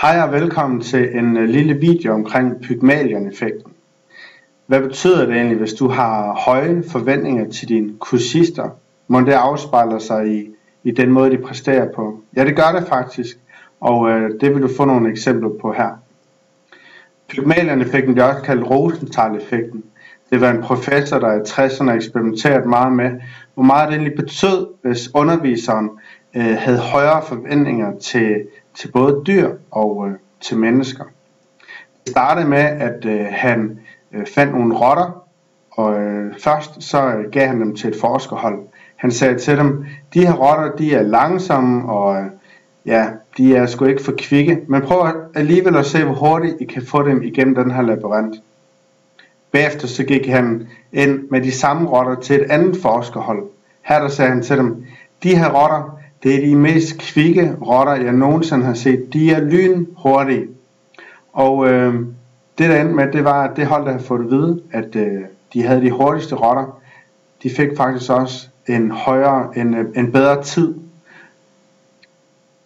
Hej og velkommen til en lille video omkring Pygmalion-effekten. Hvad betyder det egentlig, hvis du har høje forventninger til dine kursister? Må det afspejler sig i den måde, de præsterer på? Ja, det gør det faktisk, og det vil du få nogle eksempler på her. Pygmalion-effekten bliver også kaldt Rosenthal-effekten. Det var en professor, der i 60'erne eksperimenterede meget med, hvor meget det egentlig betød, hvis underviseren havde højere forventninger til både dyr og til mennesker. Det startede med, at han fandt nogle rotter, og først så gav han dem til et forskerhold. Han sagde til dem, de her rotter, de er langsomme, og de er sgu ikke for kvikke, men prøv alligevel at se, hvor hurtigt I kan få dem igennem den her labyrint. Bagefter så gik han ind med de samme rotter til et andet forskerhold. Her der sagde han til dem, de her rotter, det er de mest kvikke rotter, jeg nogensinde har set. De er lynhurtige. Og det der endte med, det var, at det hold, der havde fået at vide, at de havde de hurtigste rotter, de fik faktisk også en bedre tid.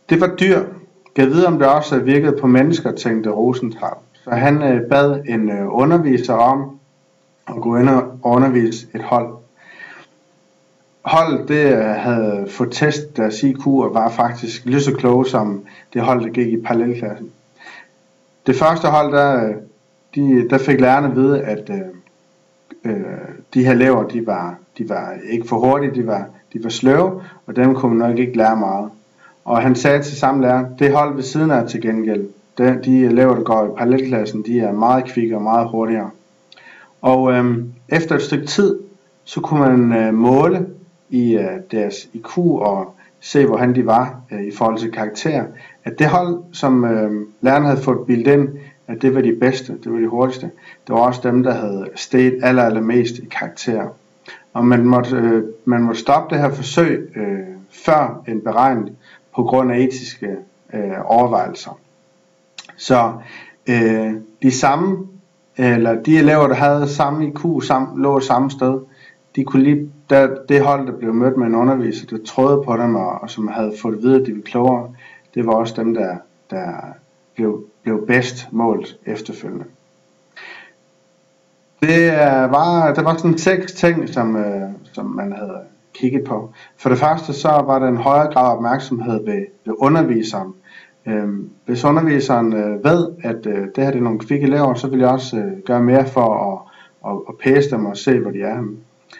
Det var dyr. Jeg ved, om det også virkede på mennesker, tænkte Rosenthal. Så han bad en underviser om at gå ind og undervise et hold. Holdet det havde fået testet deres IQ og var faktisk lige så kloge som det hold, der gik i parallelklassen. Det første hold, der fik lærerne at vide, at de her elever, de var ikke for hurtige, de var sløve, og dem kunne man nok ikke lære meget. Og han sagde til samme lærer, det hold ved siden af til gengæld, de elever, der går i parallelklassen, de er meget kvikke og meget hurtigere. Og efter et stykke tid, så kunne man måle i deres IQ og se, hvordan de var i forhold til karakter. At det hold, som lærerne havde fået bildet ind, at det var de bedste, det var de hurtigste, det var også dem, der havde steget allermest i karakter. Og man måtte stoppe det her forsøg før en beregning på grund af etiske overvejelser. Så de elever, der havde samme IQ, lå samme sted, de kunne lige, det hold, der blev mødt med en underviser, der troede på dem, og som havde fået at vide, at de var klogere, det var også dem, der blev bedst målt efterfølgende. Der var sådan 6 ting, som man havde kigget på. For det første, så var der en højere grad af opmærksomhed ved underviseren. Hvis underviseren ved, at det her er nogle kvikke elever, så vil jeg også gøre mere for at pæse dem og se, hvor de er.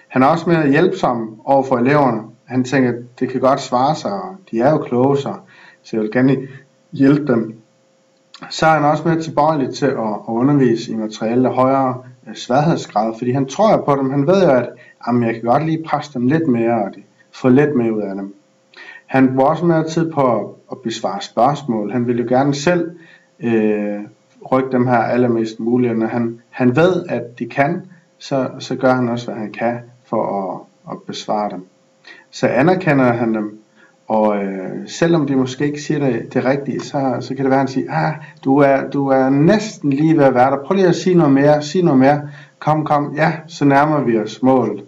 Han er også mere hjælpsom over for eleverne. Han tænker, at det kan godt svare sig, og de er jo kloge, så jeg vil gerne hjælpe dem. Så er han også mere tilbøjelig til at undervise i materiale af højere sværhedsgrad, fordi han tror på dem. Han ved jo, at jeg kan godt lige presse dem lidt mere, og de får lidt mere ud af dem. Han bruger også mere tid på at besvare spørgsmål. Han vil jo gerne selv rykke dem her allermest muligt. Når han ved, at de kan, så gør han også, hvad han kan for at besvare dem. Så anerkender han dem, og selvom de måske ikke siger det rigtige, så kan det være, at han siger, du er næsten lige ved at være der. Prøv lige at sige noget mere. Kom, ja, så nærmer vi os målet.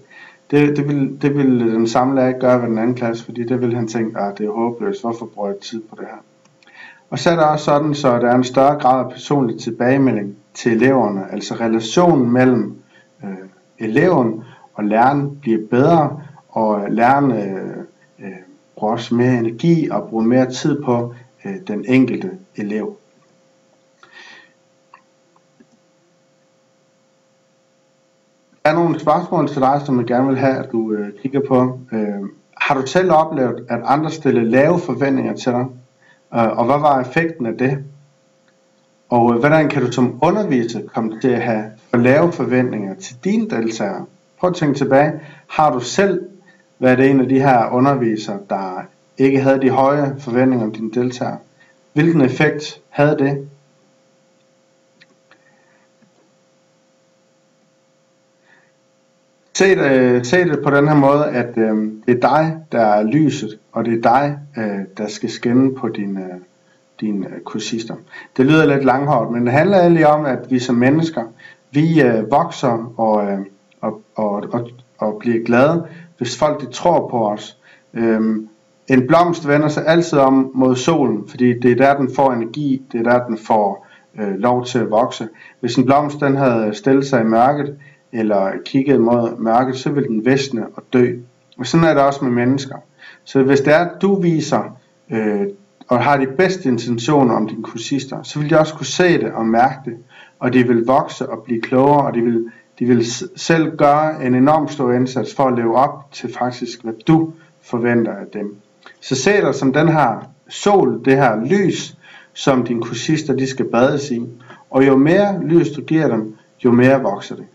Det vil den samme lærer ikke gøre ved den anden klasse, fordi det vil han tænke, det er håbløst, hvorfor bruger jeg tid på det her? Og så er der også sådan, så der er en større grad af personlig tilbagemelding til eleverne, altså relationen mellem eleven og læreren bliver bedre, og læreren bruger også mere energi og bruger mere tid på den enkelte elev. Der er nogle spørgsmål til dig, som jeg gerne vil have, at du kigger på. Har du selv oplevet, at andre stillede lave forventninger til dig? Og hvad var effekten af det? Og hvordan kan du som underviser komme til at have for lave forventninger til dine deltagere? Prøv at tænke tilbage. Har du selv været en af de her undervisere, der ikke havde de høje forventninger om dine deltagere? Hvilken effekt havde det? Se det på den her måde, at det er dig, der er lyset, og det er dig, der skal skinne på dine kursister. Det lyder lidt langhårdt, men det handler egentlig om, at vi som mennesker, vi vokser og bliver glade, hvis folk de tror på os. En blomst vender sig altid om mod solen, fordi det er der, den får energi, det er der, den får lov til at vokse. Hvis en blomst den havde stillet sig i mørket, eller kigget mod mørket, så ville den visne og dø. Og sådan er det også med mennesker. Så hvis det er, at du viser og har de bedste intentioner om dine kursister, så vil de også kunne se det og mærke det, og de vil vokse og blive klogere, og de vil selv gøre en enorm stor indsats for at leve op til faktisk, hvad du forventer af dem. Så se dig som den her sol, det her lys, som dine kursister de skal bades i, og jo mere lys du giver dem, jo mere vokser det.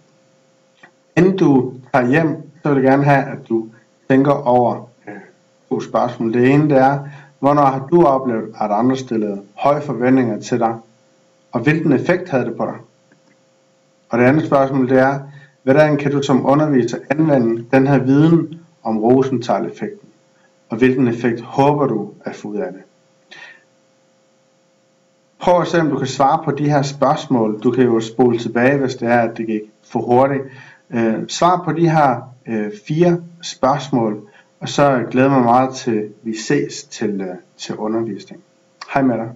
Inden du tager hjem, så vil jeg gerne have, at du tænker over to spørgsmål. Det ene det er, hvornår har du oplevet, at andre stillede høje forventninger til dig, og hvilken effekt havde det på dig? Og det andet spørgsmål det er, hvordan kan du som underviser anvende den her viden om Rosenthal-effekten, og hvilken effekt håber du at få ud af det? Prøv at se, om du kan svare på de her spørgsmål. Du kan jo spole tilbage, hvis det er, at det gik for hurtigt. Svar på de her 4 spørgsmål, og så glæder jeg mig meget til, at vi ses til undervisning. Hej med dig.